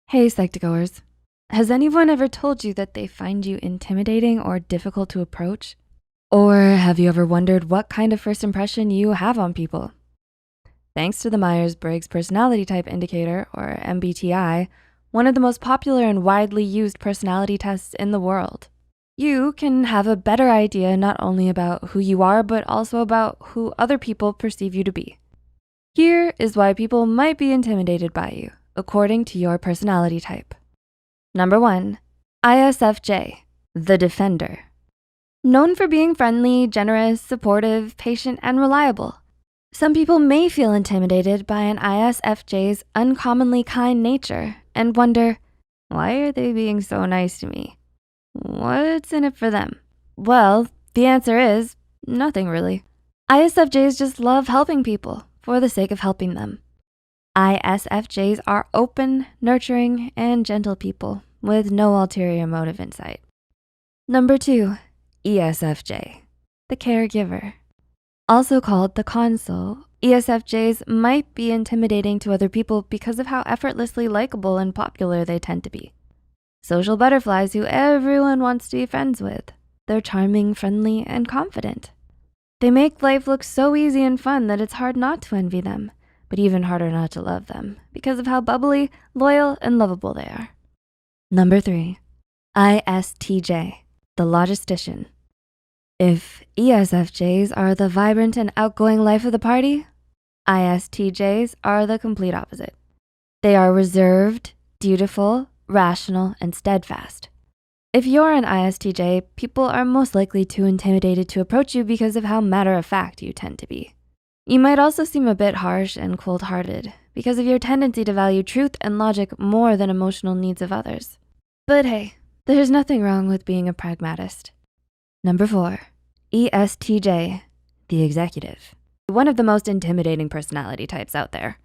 Hey, Psych2Goers. Has anyone ever told you that they find you intimidating or difficult to approach? Or have you ever wondered what kind of first impression you have on people? Thanks to the Myers-Briggs Personality Type Indicator, or MBTI, one of the most popular and widely used personality tests in the world, you can have a better idea not only about who you are, but also about who other people perceive you to be. Here is why people might be intimidated by you, according to your personality type. Number 1, ISFJ, the defender. Known for being friendly, generous, supportive, patient, and reliable. Some people may feel intimidated by an ISFJ's uncommonly kind nature and wonder, why are they being so nice to me? What's in it for them? Well, the answer is nothing really. ISFJs just love helping people for the sake of helping them. ISFJs are open, nurturing, and gentle people with no ulterior motive in sight. Number 2, ESFJ, the caregiver. Also called the consul, ESFJs might be intimidating to other people because of how effortlessly likable and popular they tend to be. Social butterflies who everyone wants to be friends with. They're charming, friendly, and confident. They make life look so easy and fun that it's hard not to envy them, but even harder not to love them because of how bubbly, loyal, and lovable they are. Number 3, ISTJ, the logistician. If ESFJs are the vibrant and outgoing life of the party, ISTJs are the complete opposite. They are reserved, dutiful, rational, and steadfast. If you're an ISTJ, people are most likely too intimidated to approach you because of how matter-of-fact you tend to be. You might also seem a bit harsh and cold-hearted because of your tendency to value truth and logic more than emotional needs of others. But hey, there's nothing wrong with being a pragmatist. Number 4, ESTJ, the executive. One of the most intimidating personality types out there.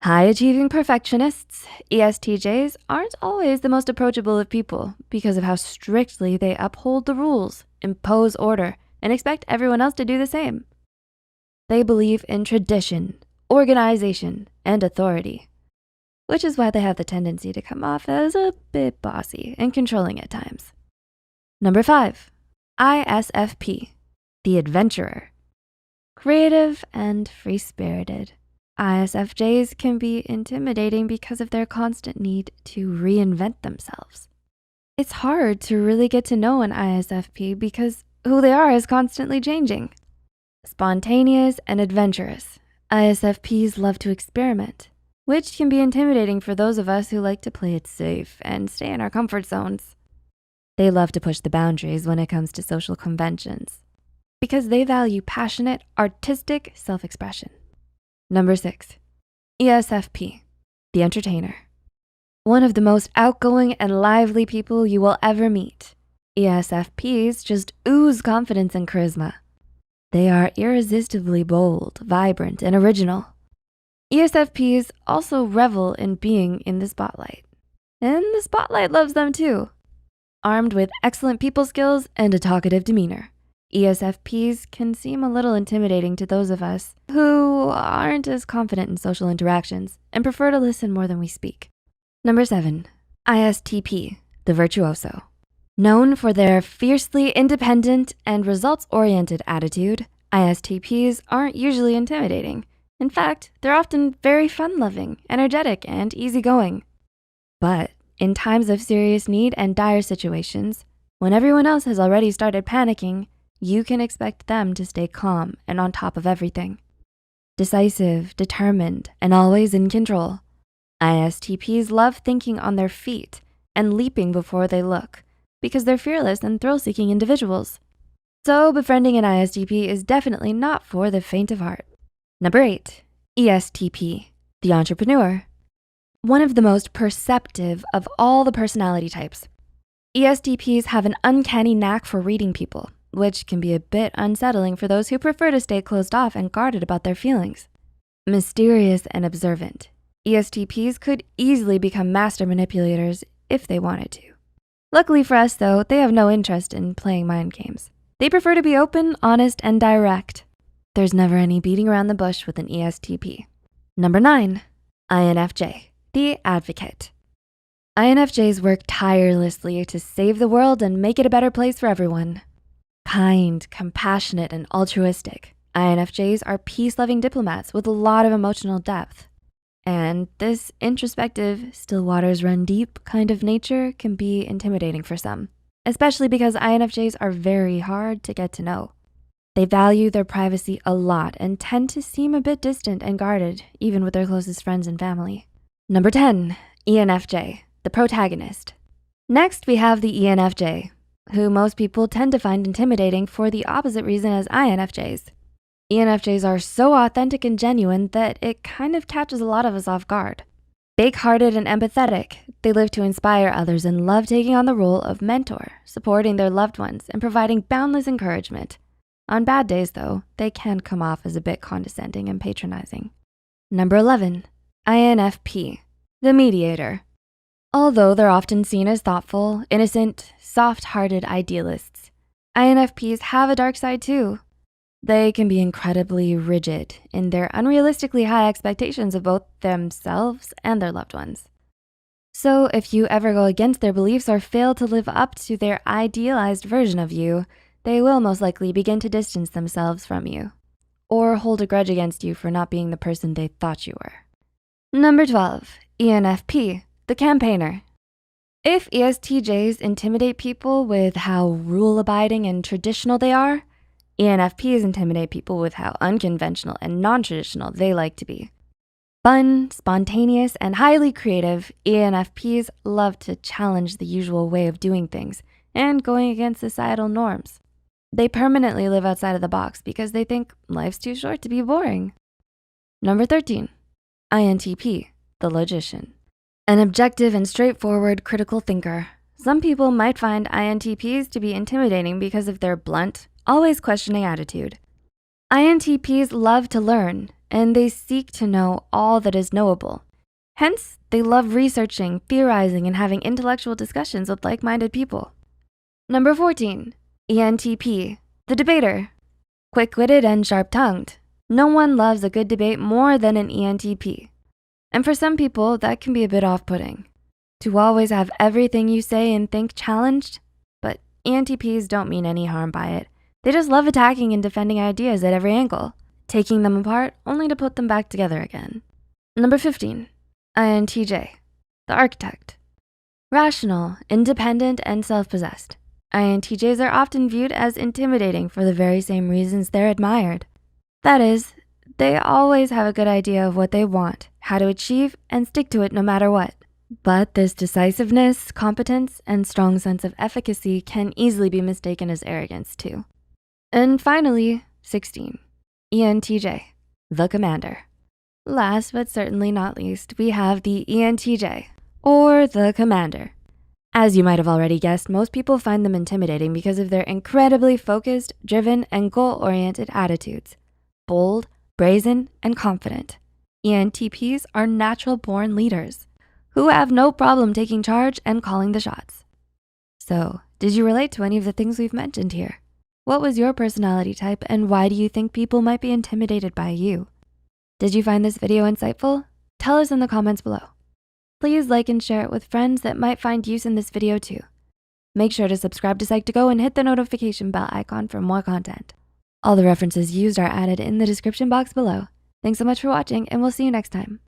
High-achieving perfectionists, ESTJs aren't always the most approachable of people because of how strictly they uphold the rules, impose order, and expect everyone else to do the same. They believe in tradition, organization, and authority, which is why they have the tendency to come off as a bit bossy and controlling at times. Number 5, ISFP, the adventurer. Creative and free-spirited, ISFJs can be intimidating because of their constant need to reinvent themselves. It's hard to really get to know an ISFP because who they are is constantly changing. Spontaneous and adventurous, ISFPs love to experiment, which can be intimidating for those of us who like to play it safe and stay in our comfort zones. They love to push the boundaries when it comes to social conventions because they value passionate, artistic self-expression. Number 6, ESFP, the entertainer. One of the most outgoing and lively people you will ever meet. ESFPs just ooze confidence and charisma. They are irresistibly bold, vibrant, and original. ESFPs also revel in being in the spotlight. And the spotlight loves them too. Armed with excellent people skills and a talkative demeanor, ESFPs can seem a little intimidating to those of us who aren't as confident in social interactions and prefer to listen more than we speak. Number 7, ISTP, the virtuoso. Known for their fiercely independent and results-oriented attitude, ISTPs aren't usually intimidating. In fact, they're often very fun-loving, energetic, and easygoing. But in times of serious need and dire situations, when everyone else has already started panicking, you can expect them to stay calm and on top of everything. Decisive, determined, and always in control, ISTPs love thinking on their feet and leaping before they look because they're fearless and thrill-seeking individuals. So befriending an ISTP is definitely not for the faint of heart. Number 8, ESTP, the entrepreneur. One of the most perceptive of all the personality types. ESTPs have an uncanny knack for reading people, which can be a bit unsettling for those who prefer to stay closed off and guarded about their feelings. Mysterious and observant, ESTPs could easily become master manipulators if they wanted to. Luckily for us though, they have no interest in playing mind games. They prefer to be open, honest, and direct. There's never any beating around the bush with an ESTP. Number 9, INFJ, the advocate. INFJs work tirelessly to save the world and make it a better place for everyone. Kind, compassionate, and altruistic, INFJs are peace-loving diplomats with a lot of emotional depth. And this introspective, still waters run deep kind of nature can be intimidating for some, especially because INFJs are very hard to get to know. They value their privacy a lot and tend to seem a bit distant and guarded, even with their closest friends and family. Number 10, ENFJ, the protagonist. Next, we have the ENFJ, who most people tend to find intimidating for the opposite reason as INFJs. ENFJs are so authentic and genuine that it kind of catches a lot of us off guard. Big-hearted and empathetic, they live to inspire others and love taking on the role of mentor, supporting their loved ones and providing boundless encouragement. On bad days, though, they can come off as a bit condescending and patronizing. Number 11, INFP, the mediator. Although they're often seen as thoughtful, innocent, soft-hearted idealists, INFPs have a dark side too. They can be incredibly rigid in their unrealistically high expectations of both themselves and their loved ones. So if you ever go against their beliefs or fail to live up to their idealized version of you, they will most likely begin to distance themselves from you or hold a grudge against you for not being the person they thought you were. Number 12, ENFP, the campaigner. If ESTJs intimidate people with how rule-abiding and traditional they are, ENFPs intimidate people with how unconventional and non-traditional they like to be. Fun, spontaneous, and highly creative, ENFPs love to challenge the usual way of doing things and going against societal norms. They permanently live outside of the box because they think life's too short to be boring. Number 13, INTP, the logician. An objective and straightforward critical thinker. Some people might find INTPs to be intimidating because of their blunt, always questioning attitude. INTPs love to learn, and they seek to know all that is knowable. Hence, they love researching, theorizing, and having intellectual discussions with like-minded people. Number 14, ENTP, the debater. Quick-witted and sharp-tongued. No one loves a good debate more than an ENTP. And for some people, that can be a bit off-putting. To always have everything you say and think challenged, but ENTPs don't mean any harm by it. They just love attacking and defending ideas at every angle, taking them apart only to put them back together again. Number 15, INTJ, the architect. Rational, independent, and self-possessed. INTJs are often viewed as intimidating for the very same reasons they're admired. That is, they always have a good idea of what they want, how to achieve, and stick to it no matter what. But this decisiveness, competence, and strong sense of efficacy can easily be mistaken as arrogance too. And finally, 16, ENTJ, the commander. Last but certainly not least, we have the ENTJ, or the commander. As you might have already guessed, most people find them intimidating because of their incredibly focused, driven, and goal-oriented attitudes. Bold, brazen, and confident. ENTPs are natural-born leaders who have no problem taking charge and calling the shots. So, did you relate to any of the things we've mentioned here? What was your personality type and why do you think people might be intimidated by you? Did you find this video insightful? Tell us in the comments below. Please like and share it with friends that might find use in this video too. Make sure to subscribe to Psych2Go and hit the notification bell icon for more content. All the references used are added in the description box below. Thanks so much for watching and we'll see you next time.